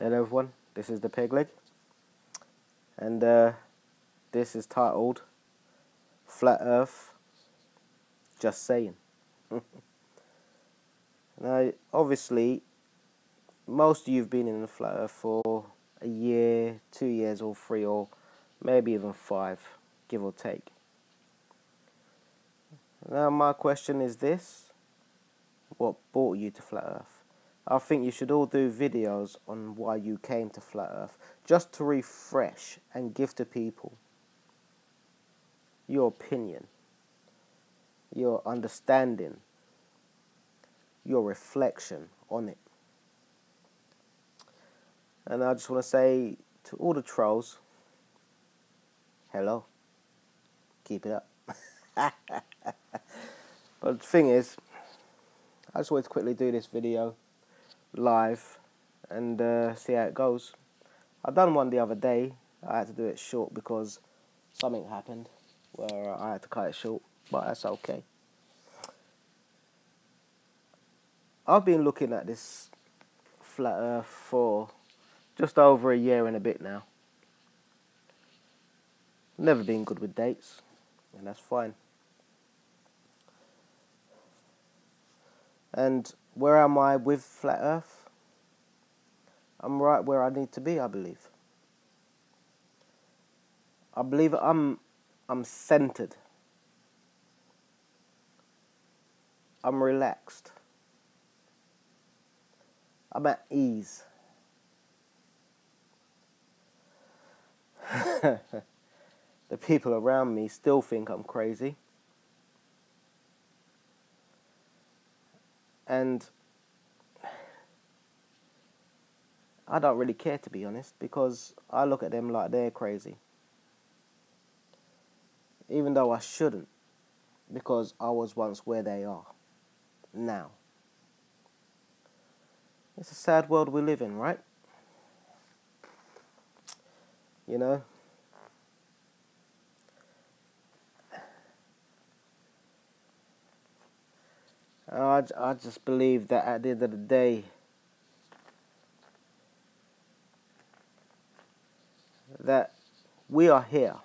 Hello everyone, this is the Peg Leg, and this is titled Flat Earth, Just Saying. Now, obviously, most of you have been in the Flat Earth for a year, 2 years, or 3, or maybe even 5, give or take. Now, my question is this: what brought you to Flat Earth? I think you should all do videos on why you came to Flat Earth, just to refresh and give to people your opinion, your understanding, your reflection on it. And I just want to say to all the trolls, hello, keep it up. But the thing is, I just wanted to quickly do this video live and see how it goes. I done one the other day. I had to do it short because something happened where I had to cut it short, but that's okay. I've been looking at this Flat Earth for just over a year and a bit now. Never been good with dates, and that's fine. And where am I with Flat Earth? I'm right where I need to be, I believe. I believe I'm centered. I'm relaxed. I'm at ease. The people around me still think I'm crazy. And I don't really care, to be honest, because I look at them like they're crazy. Even though I shouldn't, because I was once where they are now. It's a sad world we live in, right? You know? I just believe that at the end of the day, that we are here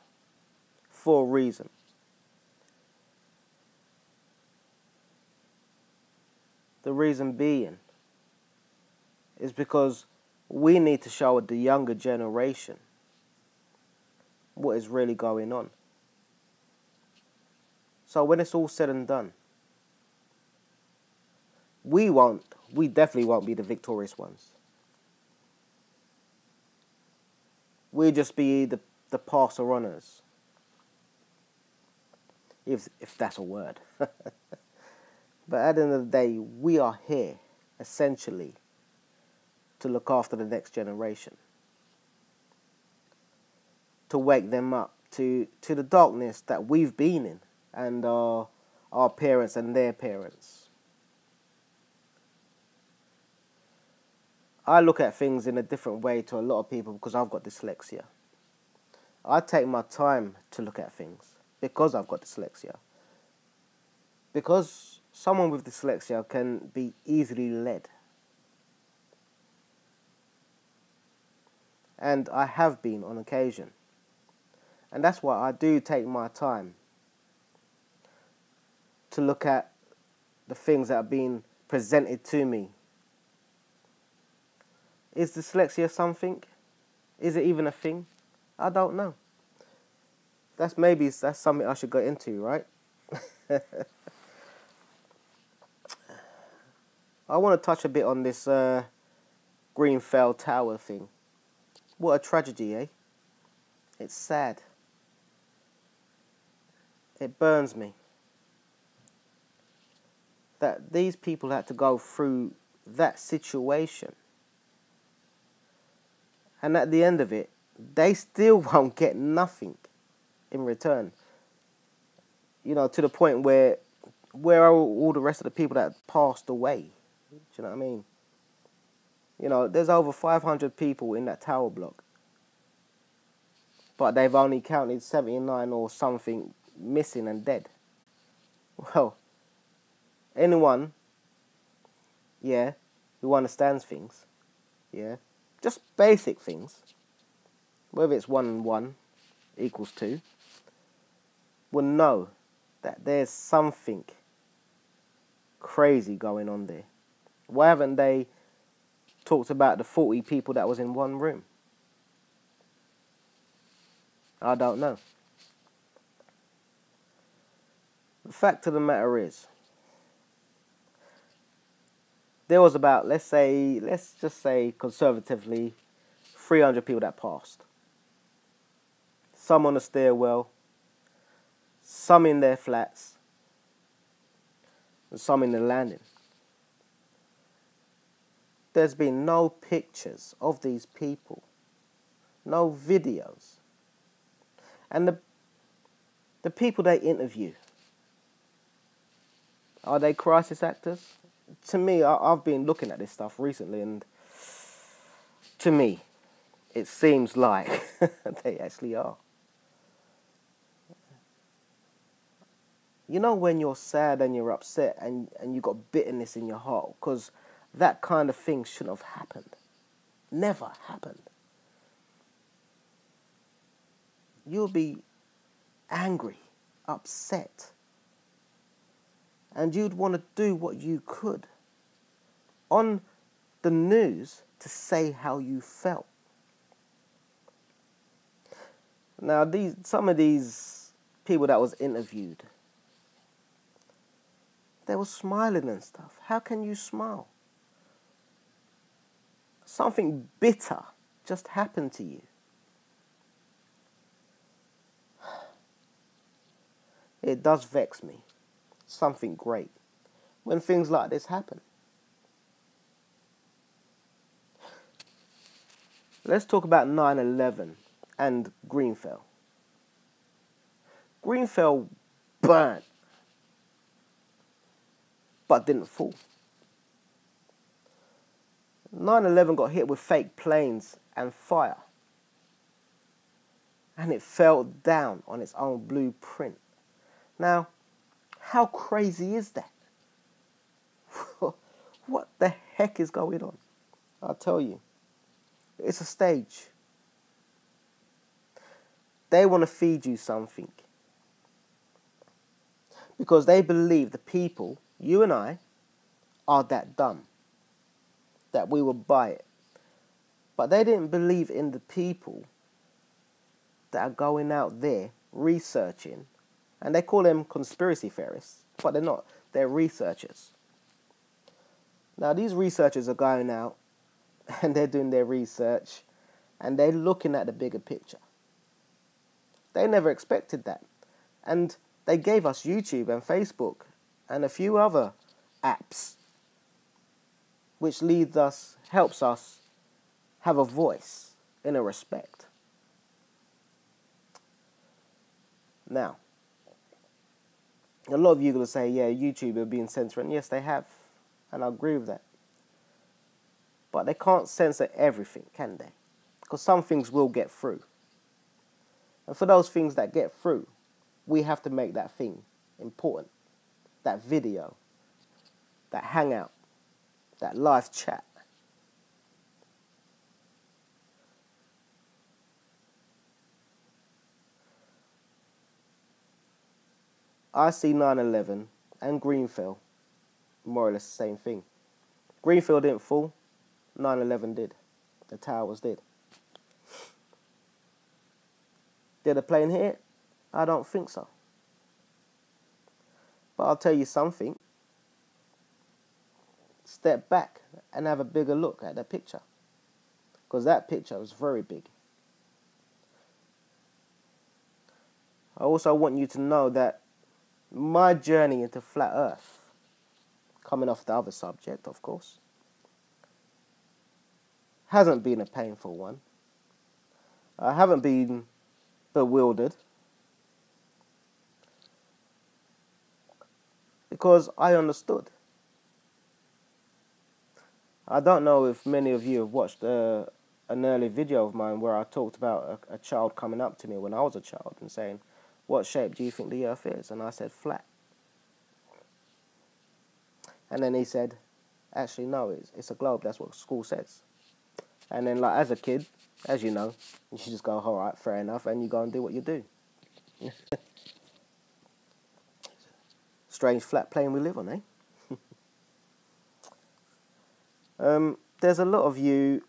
for a reason. The reason being is because we need to show the younger generation what is really going on. So when it's all said and done, we definitely won't be the victorious ones. We'll just be the passer runners, if that's a word. But at the end of the day, we are here, essentially, to look after the next generation. To wake them up to the darkness that we've been in, and our parents and their parents. I look at things in a different way to a lot of people because I've got dyslexia. I take my time to look at things because I've got dyslexia. Because someone with dyslexia can be easily led. And I have been on occasion. And that's why I do take my time to look at the things that are being presented to me. Is dyslexia something? Is it even a thing? I don't know. That's something I should go into, right? I want to touch a bit on this Grenfell Tower thing. What a tragedy, eh? It's sad. It burns me that these people had to go through that situation. And at the end of it, they still won't get nothing in return. You know, to the point where are all the rest of the people that passed away? Do you know what I mean? You know, there's over 500 people in that tower block. But they've only counted 79 or something missing and dead. Well, anyone, yeah, who understands things, yeah, just basic things, whether it's 1 and 1 equals 2, will know that there's something crazy going on there. Why haven't they talked about the 40 people that was in one room? I don't know. The fact of the matter is, there was about, let's just say conservatively, 300 people that passed. Some on the stairwell, some in their flats, and some in the landing. There's been no pictures of these people, no videos. And the people they interview, are they crisis actors? To me, I've been looking at this stuff recently, and to me, it seems like they actually are. You know when you're sad and you're upset and you got bitterness in your heart because that kind of thing shouldn't have happened. Never happened. You'll be angry, upset. And you'd want to do what you could on the news to say how you felt. Now, some of these people that was interviewed, they were smiling and stuff. How can you smile? Something bitter just happened to you. It does vex me. Something great when things like this happen. Let's talk about 9/11 and Grenfell. Grenfell burnt, but didn't fall. 9/11 got hit with fake planes and fire, and it fell down on its own blueprint. Now, how crazy is that? What the heck is going on? I'll tell you. It's a stage. They want to feed you something. Because they believe the people, you and I, are that dumb. That we will buy it. But they didn't believe in the people that are going out there researching. And they call them conspiracy theorists, but they're not. They're researchers. Now, these researchers are going out and they're doing their research and they're looking at the bigger picture. They never expected that. And they gave us YouTube and Facebook and a few other apps, which helps us have a voice in a respect. Now, a lot of you are going to say, yeah, YouTube are being censored. And yes, they have. And I agree with that. But they can't censor everything, can they? Because some things will get through. And for those things that get through, we have to make that thing important. That video, that hangout, that live chat. I see 9/11 and Grenfell more or less the same thing. Grenfell didn't fall, 9/11 did. The towers did. Did a plane hit it? I don't think so. But I'll tell you something. Step back and have a bigger look at that picture. Because that picture was very big. I also want you to know that my journey into flat earth, coming off the other subject, of course, hasn't been a painful one. I haven't been bewildered. Because I understood. I don't know if many of you have watched an early video of mine where I talked about a child coming up to me when I was a child and saying, what shape do you think the earth is? And I said, flat. And then he said, actually, no, it's a globe. That's what school says. And then, like, as a kid, as you know, you just go, all right, fair enough, and you go and do what you do. Strange flat plane we live on, eh? There's a lot of you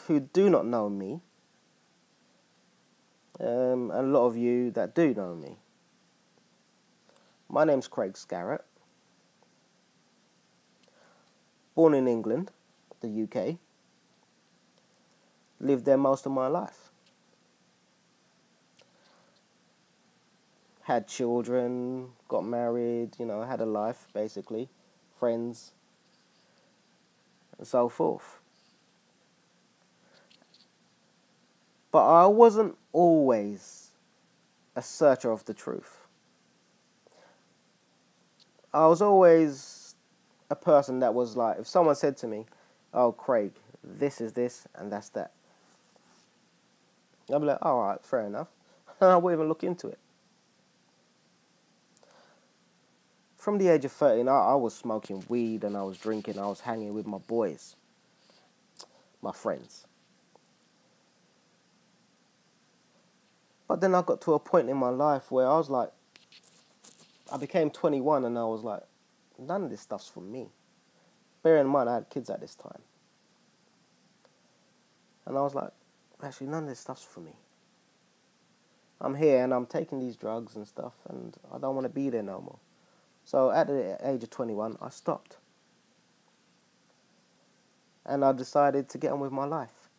who do not know me, and a lot of you that do know me. My name's Craig Scarrett. Born in England, the UK. Lived there most of my life. Had children, got married, you know, had a life, basically. Friends, and so forth. But I wasn't always a searcher of the truth. I was always a person that was like, if someone said to me, oh, Craig, this is this and that's that, I'd be like, all right, fair enough. I won't even look into it. From the age of 13, I was smoking weed and I was drinking. I was hanging with my boys, my friends. But then I got to a point in my life where I was like, I became 21 and I was like, none of this stuff's for me. Bear in mind, I had kids at this time. And I was like, actually, none of this stuff's for me. I'm here and I'm taking these drugs and stuff and I don't want to be there no more. So at the age of 21, I stopped. And I decided to get on with my life.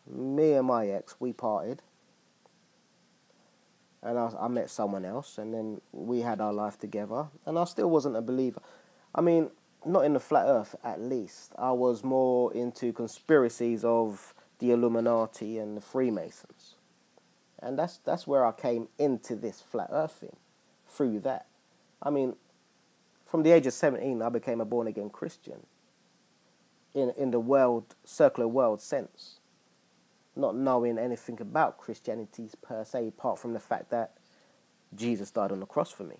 Me and my ex, we parted. And I met someone else, and then we had our life together. And I still wasn't a believer. I mean, not in the flat earth, at least. I was more into conspiracies of the Illuminati and the Freemasons. And that's where I came into this flat earth thing, through that. I mean, from the age of 17, I became a born-again Christian. In the world, circular world sense. Not knowing anything about Christianity per se, apart from the fact that Jesus died on the cross for me.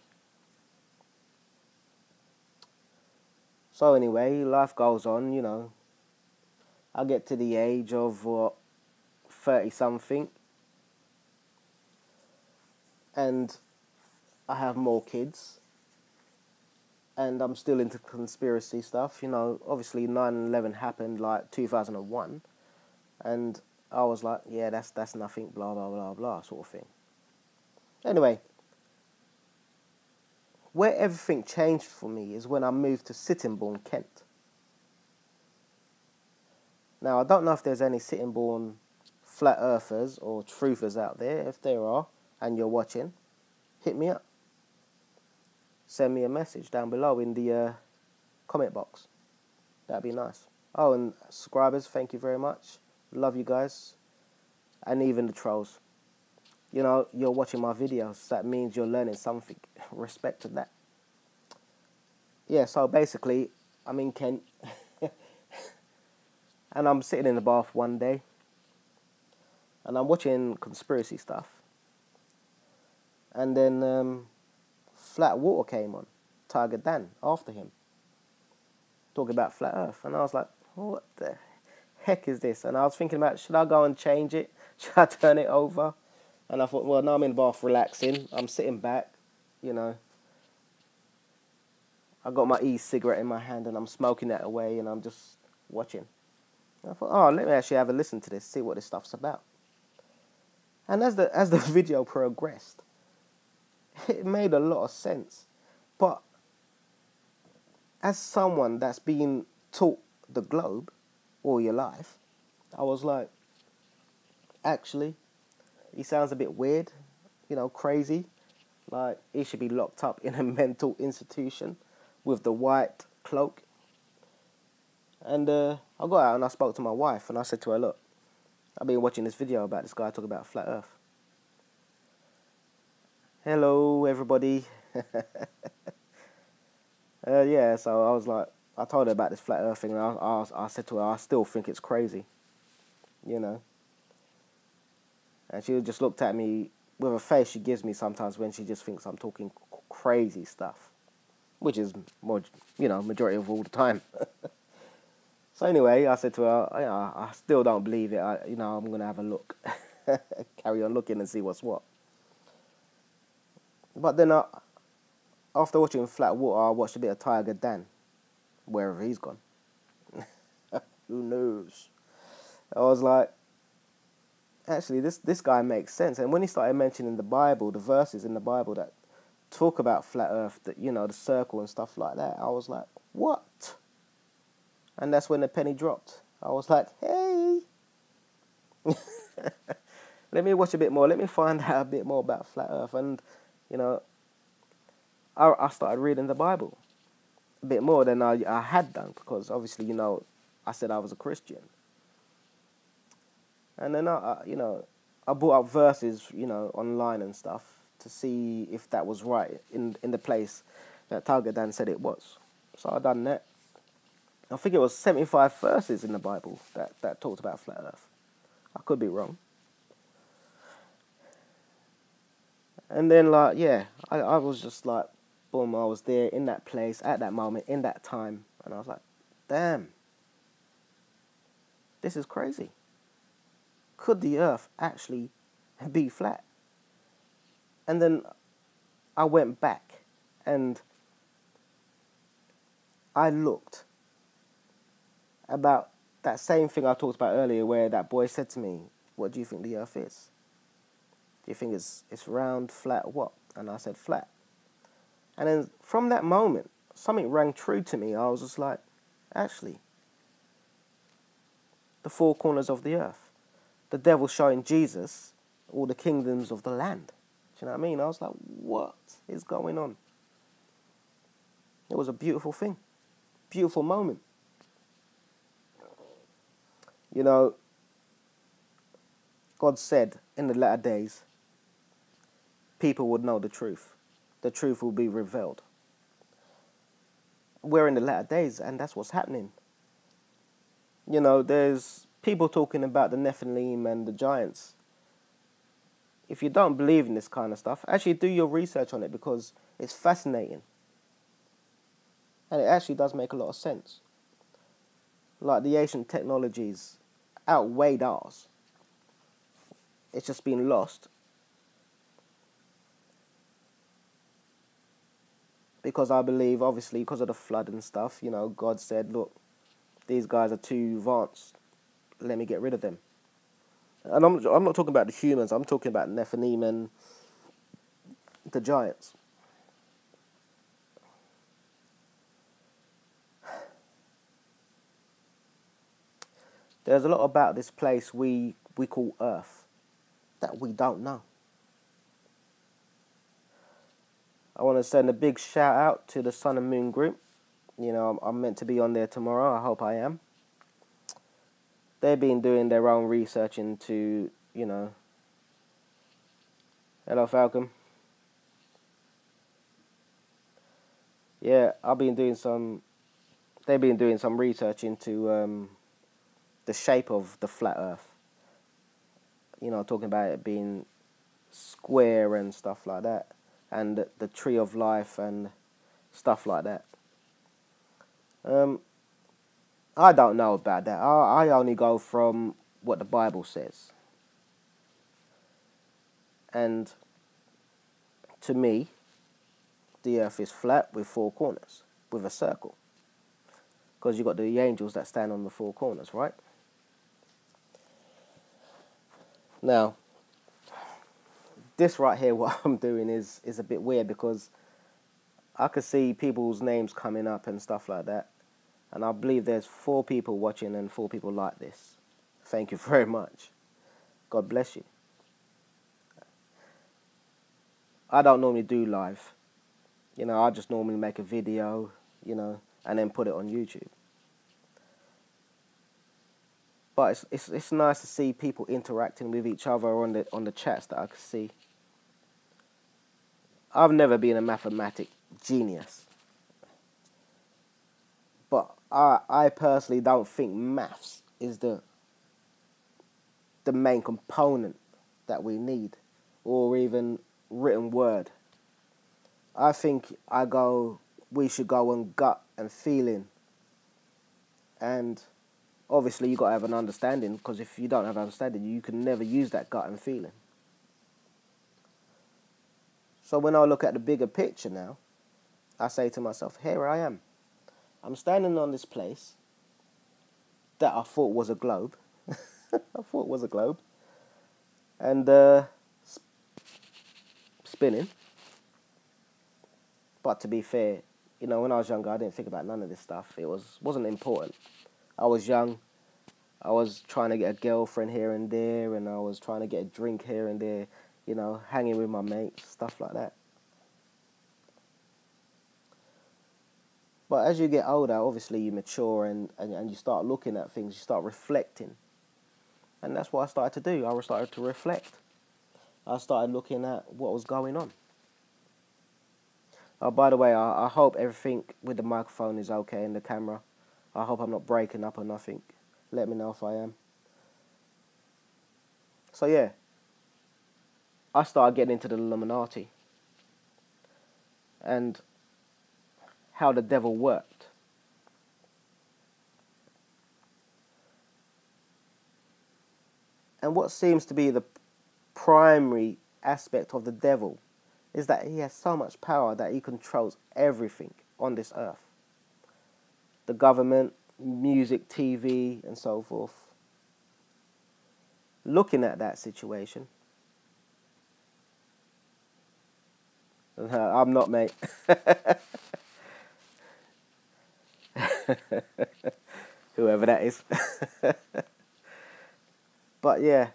So anyway, life goes on, you know. I get to the age of, 30-something. And I have more kids. And I'm still into conspiracy stuff. You know, obviously 9/11 happened like 2001. And I was like, yeah, that's nothing, blah, blah, blah, blah, sort of thing. Anyway, where everything changed for me is when I moved to Sittingbourne, Kent. Now, I don't know if there's any Sittingbourne flat earthers or truthers out there. If there are, and you're watching, hit me up. Send me a message down below in the comment box. That'd be nice. Oh, and subscribers, thank you very much. Love you guys. And even the trolls. You know, you're watching my videos. That means you're learning something. Respect to that. Yeah, so basically, I'm in Kent. And I'm sitting in the bath one day. And I'm watching conspiracy stuff. And then Flat Water came on. Tiger Dan, after him. Talking about Flat Earth. And I was like, what the heck is this? And I was thinking about, should I go and change it? Should I turn it over? And I thought, well, now I'm in the bath relaxing. I'm sitting back, you know. I got my e-cigarette in my hand and I'm smoking that away and I'm just watching. And I thought, oh, let me actually have a listen to this, see what this stuff's about. And as the video progressed, it made a lot of sense. But as someone that's been taught the globe all your life, I was like, actually, he sounds a bit weird, you know, crazy. Like, he should be locked up in a mental institution with the white cloak. And I got out and I spoke to my wife and I said to her, look, I've been watching this video about this guy talking about flat earth. Hello, everybody. Yeah, so I was like, I told her about this flat earth thing and I said to her, I still think it's crazy, you know. And she just looked at me with a face she gives me sometimes when she just thinks I'm talking crazy stuff. Which is, more, you know, majority of all the time. So anyway, I said to her, I still don't believe it. I'm going to have a look. Carry on looking and see what's what. But then after watching Flat Water, I watched a bit of Tiger Dan, wherever he's gone. Who knows? I was like, actually, this guy makes sense. And when he started mentioning the Bible, the verses in the Bible that talk about flat Earth, that the circle and stuff like that, I was like, what? And that's when the penny dropped. I was like, hey, let me watch a bit more. Let me find out a bit more about flat Earth. And I started reading the Bible a bit more than I had done, because obviously, I said I was a Christian. And then I brought up verses, online and stuff to see if that was right in the place that Tiger Dan said it was. So I done that. I think it was 75 verses in the Bible that talked about flat Earth. I could be wrong. And then, I was just like, boom, I was there in that place, at that moment, in that time. And I was like, damn, this is crazy. Could the Earth actually be flat? And then I went back and I looked about that same thing I talked about earlier, where that boy said to me, what do you think the Earth is? Do you think it's round, flat, what? And I said flat. And then from that moment, something rang true to me. I was just like, actually, the four corners of the earth. The devil showing Jesus all the kingdoms of the land. Do you know what I mean? I was like, what is going on? It was a beautiful thing. Beautiful moment. God said in the latter days, people would know the truth. The truth will be revealed. We're in the latter days, and that's what's happening. There's people talking about the Nephilim and the giants. If you don't believe in this kind of stuff, actually do your research on it, because it's fascinating. And it actually does make a lot of sense. Like, the ancient technologies outweighed ours. It's just been lost. Because I believe, obviously, because of the flood and stuff, God said, look, these guys are too advanced. Let me get rid of them. And I'm not talking about the humans. I'm talking about Nephilim and the giants. There's a lot about this place we call Earth that we don't know. I want to send a big shout out to the Sun and Moon group. I'm meant to be on there tomorrow. I hope I am. They've been doing their own research into, Hello, Falcon. Yeah, they've been doing some research into the shape of the flat Earth. Talking about it being square and stuff like that. And the tree of life and stuff like that. I don't know about that. I only go from what the Bible says. And to me, the earth is flat with four corners, with a circle. Because you've got the angels that stand on the four corners, right? Now, this right here, what I'm doing is a bit weird, because I could see people's names coming up and stuff like that. And I believe there's 4 people watching and 4 people like this. Thank you very much. God bless you. I don't normally do live. I just normally make a video, and then put it on YouTube. But it's nice to see people interacting with each other on the chats that I can see. I've never been a mathematic genius. But I personally don't think maths is the main component that we need, or even written word. I think we should go on gut and feeling, and obviously you got to have an understanding, because if you don't have understanding, you can never use that gut and feeling. So when I look at the bigger picture now, I say to myself, here I am. I'm standing on this place that I thought was a globe. I thought it was a globe. And spinning. But to be fair, you know, when I was younger, I didn't think about none of this stuff. It wasn't important. I was young. I was trying to get a girlfriend here and there, and I was trying to get a drink here and there, you know, hanging with my mates, stuff like that. But as you get older, obviously you mature and you start looking at things, you start reflecting. And that's what I started to do. I started to reflect. I started looking at what was going on. By the way, I hope everything with the microphone is okay and the camera. I hope I'm not breaking up or nothing. Let me know if I am. So yeah, I started getting into the Illuminati and how the devil worked. And what seems to be the primary aspect of the devil is that he has so much power that he controls everything on this earth. The government, music, TV, and so forth. Looking at that situation, I'm not, mate. Whoever that is. But yeah,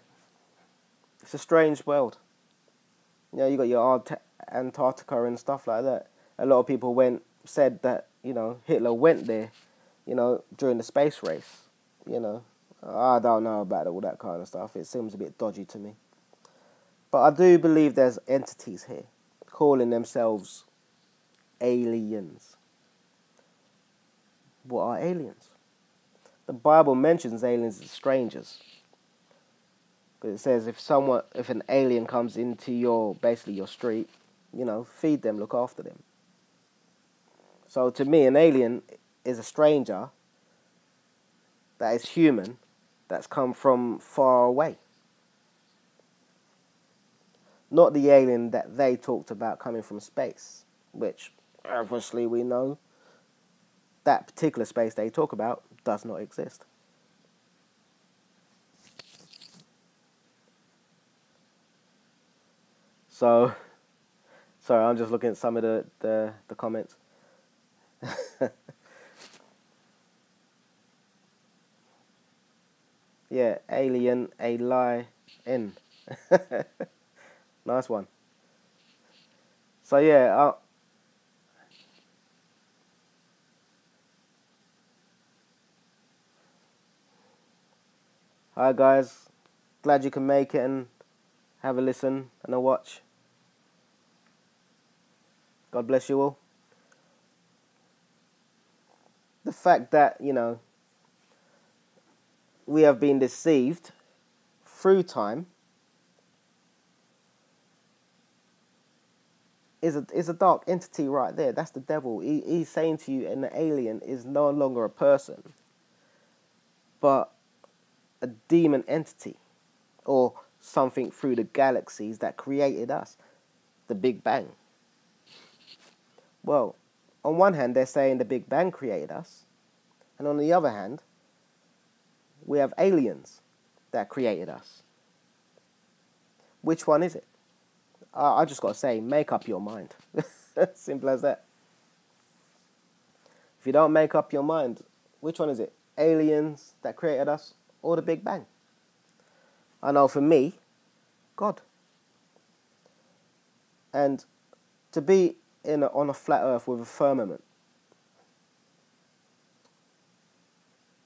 it's a strange world. You know, you got your Antarctica and stuff like that. A lot of people said that, you know, Hitler went there, you know, during the space race. You know, I don't know about all that kind of stuff. It seems a bit dodgy to me. But I do believe there's entities here calling themselves aliens. What are aliens? The Bible mentions aliens as strangers. But it says if an alien comes into basically your street, you know, feed them, look after them. So to me, an alien is a stranger that is human, that's come from far away. Not the alien that they talked about coming from space, which obviously we know that particular space they talk about does not exist. So, sorry, I'm just looking at some of the comments. Yeah, alien, a lie, in. Nice one. So yeah, hi guys, glad you can make it and have a listen and a watch. God bless you all. The fact that, you know, we have been deceived through time is a dark entity right there. That's the devil. He's saying to you, an alien is no longer a person, but a demon entity, or something through the galaxies that created us, the Big Bang. Well, on one hand, they're saying the Big Bang created us, and on the other hand, we have aliens that created us. Which one is it? I just got to say, make up your mind. Simple as that. If you don't make up your mind, which one is it? Aliens that created us or the Big Bang? I know for me, God. And to be on a flat earth with a firmament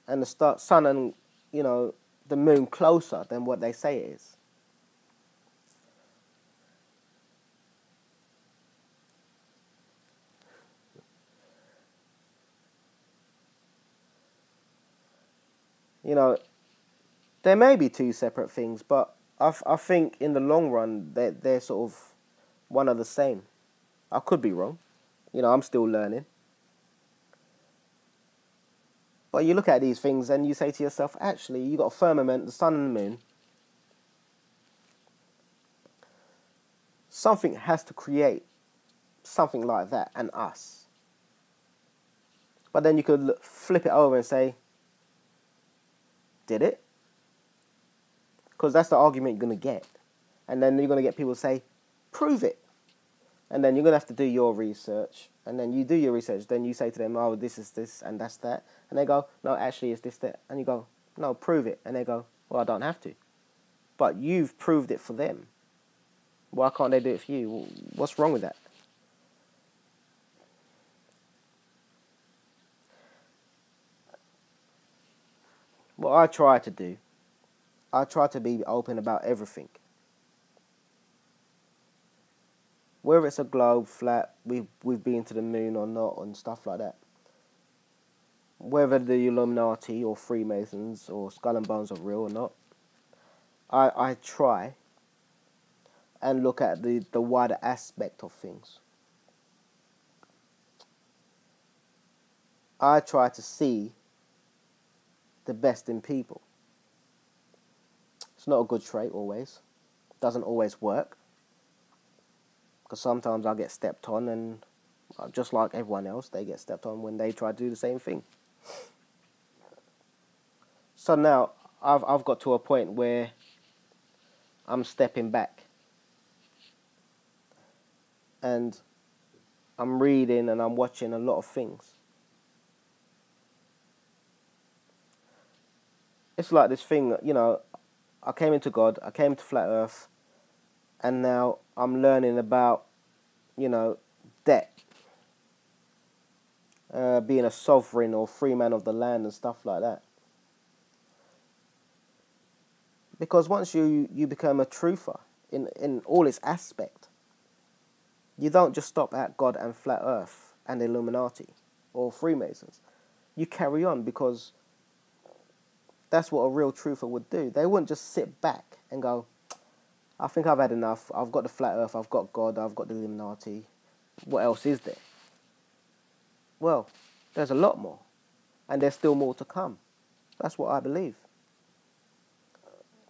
and the sun and, you know, the moon closer than what they say it is. You know, there may be two separate things, but I think in the long run they're sort of one of the same. I could be wrong. You know, I'm still learning. But you look at these things and you say to yourself, actually, you got a firmament, the sun and the moon. Something has to create something like that and us. But then you could flip it over and say, did it? Because that's the argument you're going to get. And then you're going to get people say, prove it. And then you're going to have to do your research. And then you do your research. Then you say to them, oh, this is this and that's that. And they go, no, actually it's this, that. And you go, no, prove it. And they go, well, I don't have to. But you've proved it for them. Why can't they do it for you? What's wrong with that? What I try to do, I try to be open about everything. Whether it's a globe, flat, we've been to the moon or not, and stuff like that. Whether the Illuminati or Freemasons or Skull and Bones are real or not, I try and look at the wider aspect of things. I try to see the best in people. It's not a good trait always. Doesn't always work. Because sometimes I get stepped on, and just like everyone else, they get stepped on when they try to do the same thing. So now I've got to a point where I'm stepping back. And I'm reading and I'm watching a lot of things. It's like this thing, you know, I came into God, I came to Flat Earth, and now I'm learning about, you know, debt. Being a sovereign or free man of the land and stuff like that. Because once you become a truther in all its aspect, you don't just stop at God and Flat Earth and the Illuminati or Freemasons. You carry on, because that's what a real truther would do. They wouldn't just sit back and go, I think I've had enough. I've got the Flat Earth, I've got God, I've got the Illuminati. What else is there? Well, there's a lot more. And there's still more to come. That's what I believe.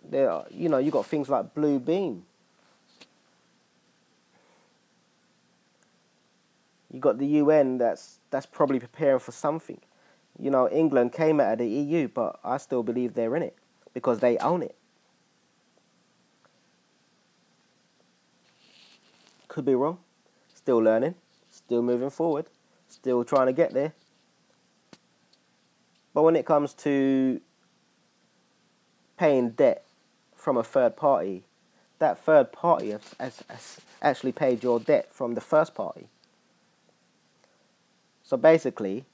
There are, you know, you got things like Blue Beam. You got the UN that's probably preparing for something. You know, England came out of the EU, but I still believe they're in it because they own it. Could be wrong. Still learning. Still moving forward. Still trying to get there. But when it comes to paying debt from a third party, that third party has actually paid your debt from the first party. So basically,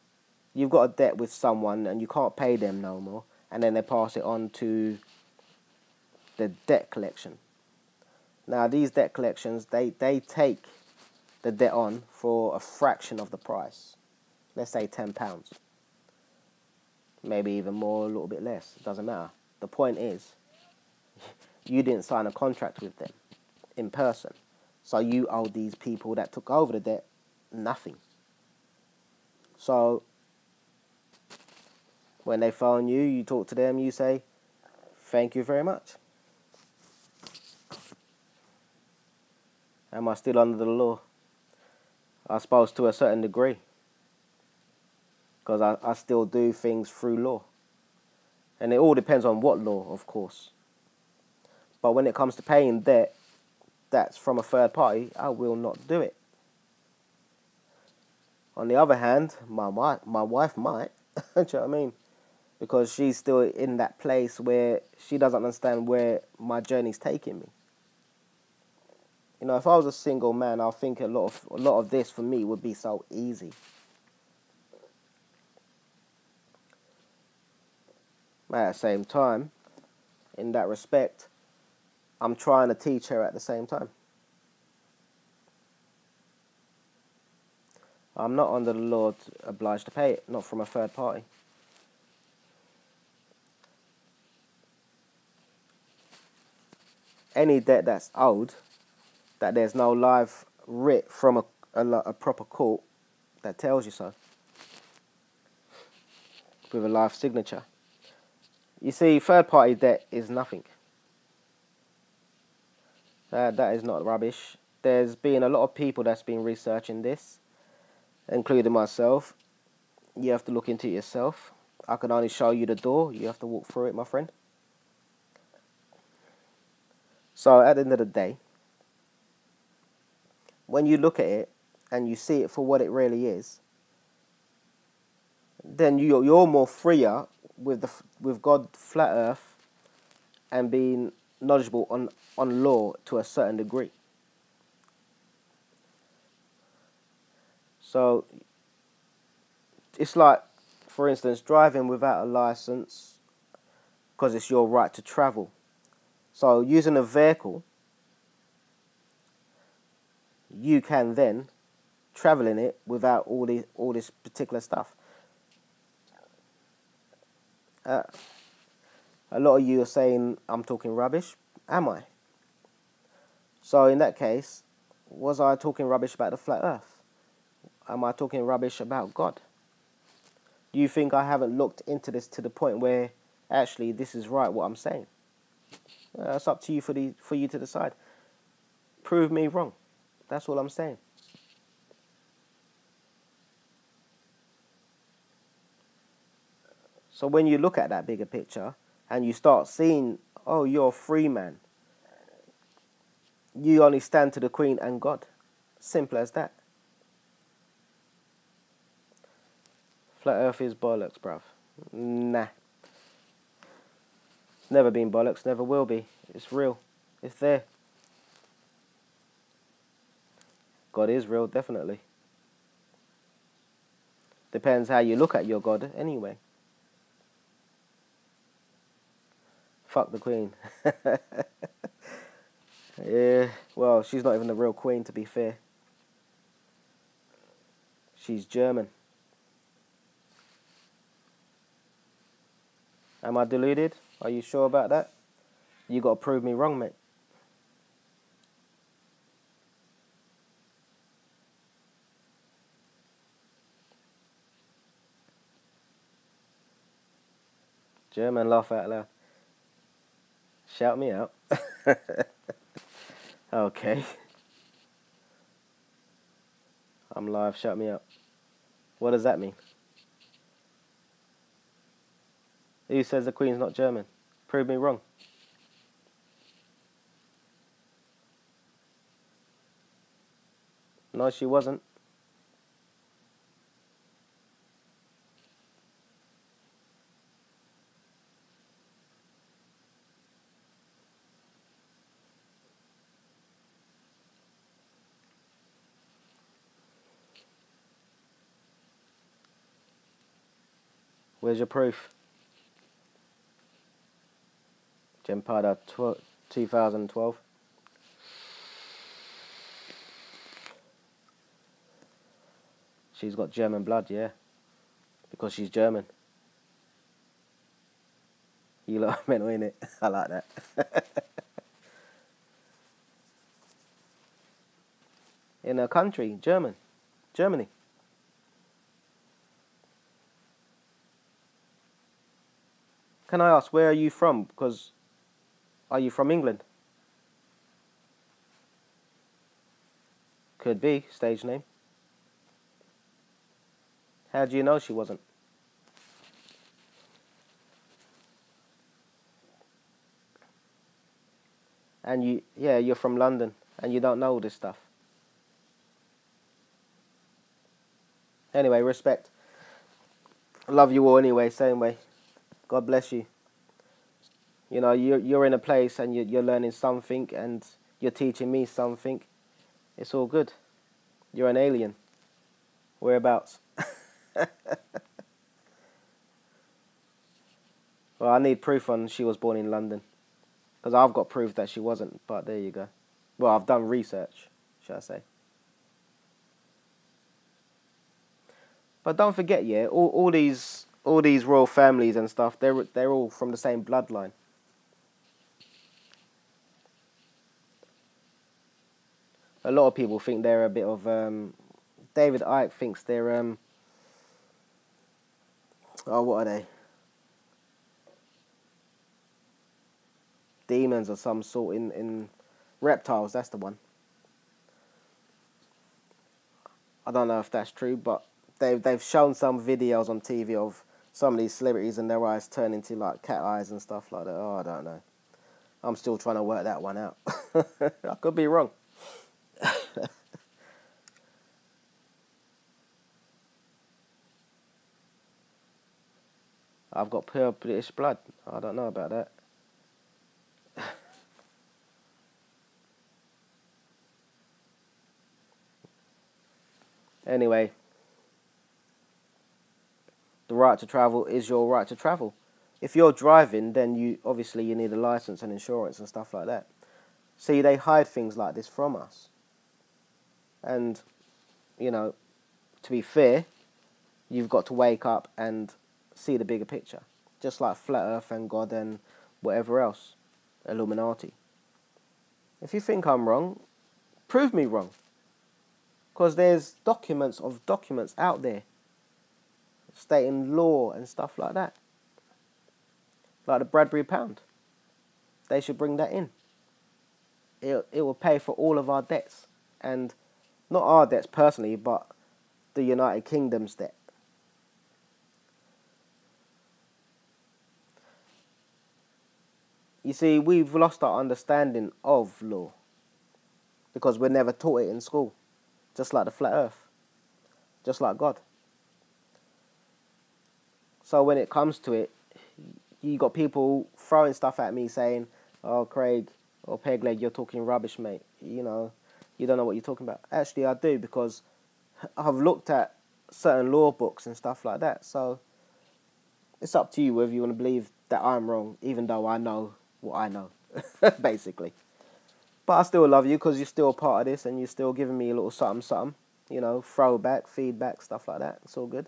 you've got a debt with someone and you can't pay them no more, and then they pass it on to the debt collection. Now, these debt collections, they take the debt on for a fraction of the price. Let's say £10. Maybe even more, a little bit less. It doesn't matter. The point is, you didn't sign a contract with them in person. So you owe these people that took over the debt nothing. So when they phone you, you talk to them, you say, thank you very much. Am I still under the law? I suppose to a certain degree. Because I still do things through law. And it all depends on what law, of course. But when it comes to paying debt that's from a third party, I will not do it. On the other hand, my wife might. Do you know what I mean? Because she's still in that place where she doesn't understand where my journey's taking me. You know, if I was a single man, I think a lot of this for me would be so easy. At the same time, in that respect, I'm trying to teach her at the same time. I'm not under the law obliged to pay it, not from a third party. Any debt that's owed, that there's no live writ from a proper court that tells you so. with a life signature. You see, third-party debt is nothing. That is not rubbish. There's been a lot of people that's been researching this, including myself. You have to look into it yourself. I can only show you the door. You have to walk through it, my friend. So at the end of the day, when you look at it and you see it for what it really is, then you're more freer with God, flat Earth, and being knowledgeable on law to a certain degree. So it's like, for instance, driving without a license, because it's your right to travel. So using a vehicle, you can then travel in it without all this particular stuff. A lot of you are saying I'm talking rubbish. Am I? So in that case, was I talking rubbish about the flat earth? Am I talking rubbish about God? Do you think I haven't looked into this to the point where actually this is right what I'm saying? It's up to you for you to decide. Prove me wrong. That's all I'm saying. So when you look at that bigger picture and you start seeing, oh, you're a free man. You only stand to the Queen and God. Simple as that. Flat Earth is bollocks, bruv. Nah. It's never been bollocks, never will be. It's real. It's there. God is real, definitely. Depends how you look at your God, anyway. Fuck the Queen. Yeah, well, she's not even the real Queen, to be fair. She's German. Am I deluded? Are you sure about that? You got to prove me wrong, mate. German, laugh out loud. Shout me out. Okay. I'm live, shout me out. What does that mean? Who says the Queen's not German? Prove me wrong. No, she wasn't. Where's your proof? Gempada 2012. She's got German blood, yeah. Because she's German. You lot are mental, innit? I like that. In a country, Germany. Can I ask, where are you from? Because, are you from England? Could be, stage name. How do you know she wasn't? And you're from London, and you don't know all this stuff. Anyway, respect. I love you all anyway, same way. God bless you. You know, you're in a place and you're learning something and you're teaching me something. It's all good. You're an alien. Whereabouts? Well, I need proof on she was born in London. Because I've got proof that she wasn't, but there you go. Well, I've done research, shall I say. But don't forget, yeah, all these royal families and stuff, they're all from the same bloodline. A lot of people think they're a bit of David Icke thinks they're Oh, what are they? Demons of some sort in reptiles, that's the one. I don't know if that's true, but they've shown some videos on TV of some of these celebrities and their eyes turn into like cat eyes and stuff like that. Oh, I don't know. I'm still trying to work that one out. I could be wrong. I've got pure British blood. I don't know about that. Anyway, the right to travel is your right to travel. If you're driving, then you need a license and insurance and stuff like that. See, they hide things like this from us. And, you know, to be fair, you've got to wake up and see the bigger picture. Just like Flat Earth and God and whatever else. Illuminati. If you think I'm wrong, prove me wrong. Because there's documents of documents out there stating law and stuff like that. Like the Bradbury Pound. They should bring that in. It will pay for all of our debts. And not our debts personally, but the United Kingdom's debt. You see, we've lost our understanding of law. Because we're never taught it in school. Just like the Flat Earth. Just like God. So when it comes to it, you got people throwing stuff at me saying, oh, Craig or Pegleg, you're talking rubbish, mate. You know, you don't know what you're talking about. Actually, I do, because I've looked at certain law books and stuff like that. So it's up to you whether you want to believe that I'm wrong, even though I know what I know, basically. But I still love you because you're still a part of this and you're still giving me a little something, something. You know, throwback, feedback, stuff like that. It's all good.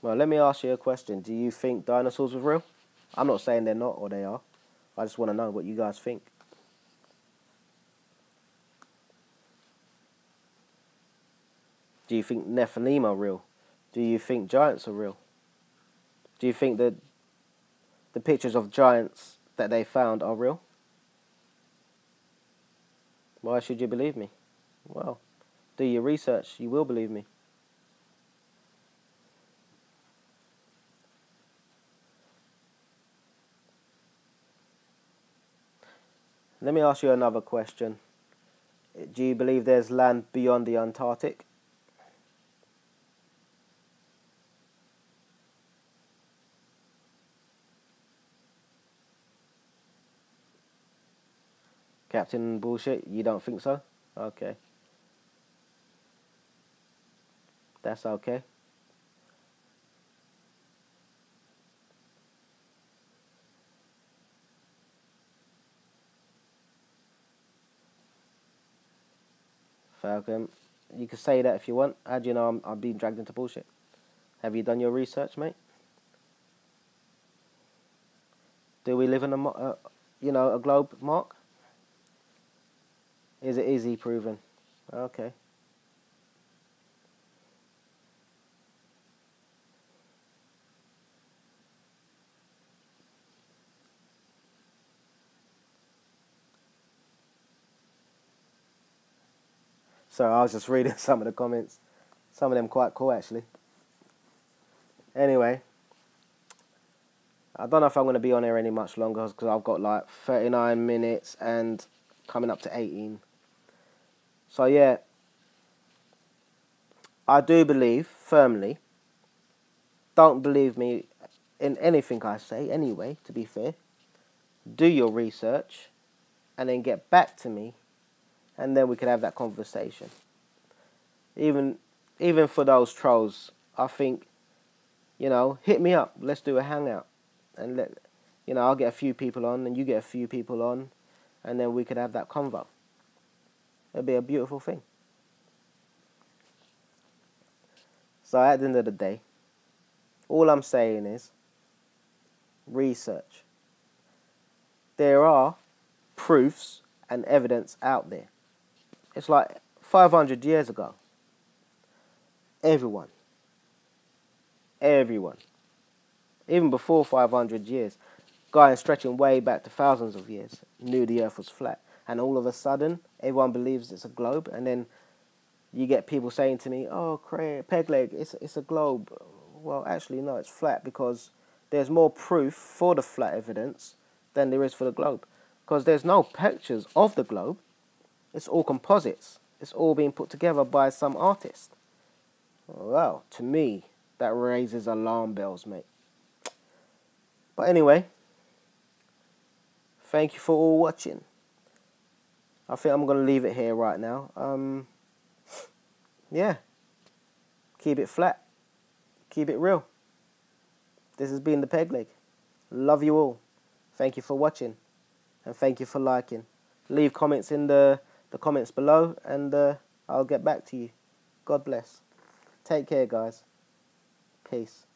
Well, let me ask you a question. Do you think dinosaurs were real? I'm not saying they're not or they are. I just want to know what you guys think. Do you think Nephilim are real? Do you think giants are real? Do you think that the pictures of giants that they found are real? Why should you believe me? Well, do your research. You will believe me. Let me ask you another question. Do you believe there's land beyond the Antarctic? Captain Bullshit, you don't think so? Okay. That's okay. Falcon, you can say that if you want. How do you know I'm being dragged into bullshit? Have you done your research, mate? Do we live in a globe, Mark? Is it easy proven? Okay. So I was just reading some of the comments. Some of them quite cool, actually. Anyway, I don't know if I'm going to be on here any much longer because I've got like 39 minutes and coming up to 18. So yeah, I do believe firmly. Don't believe me in anything I say anyway, to be fair. Do your research and then get back to me and then we could have that conversation. Even for those trolls, I think, hit me up. Let's do a hangout. And I'll get a few people on and you get a few people on and then we could have that convo. It'd be a beautiful thing. So at the end of the day, All I'm saying is research. There are proofs and evidence out there. It's like 500 years ago. Everyone, even before 500 years, going stretching way back to thousands of years, knew the earth was flat. And all of a sudden, everyone believes it's a globe. And then you get people saying to me, oh, peg leg, it's a globe. Well, actually, no, it's flat, because there's more proof for the flat evidence than there is for the globe. Because there's no pictures of the globe. It's all composites. It's all being put together by some artist. Well, to me, that raises alarm bells, mate. But anyway, thank you for all watching. I think I'm going to leave it here right now. Yeah. Keep it flat. Keep it real. This has been the Peg Leg. Love you all. Thank you for watching. And thank you for liking. Leave comments in the comments below, and I'll get back to you. God bless. Take care, guys. Peace.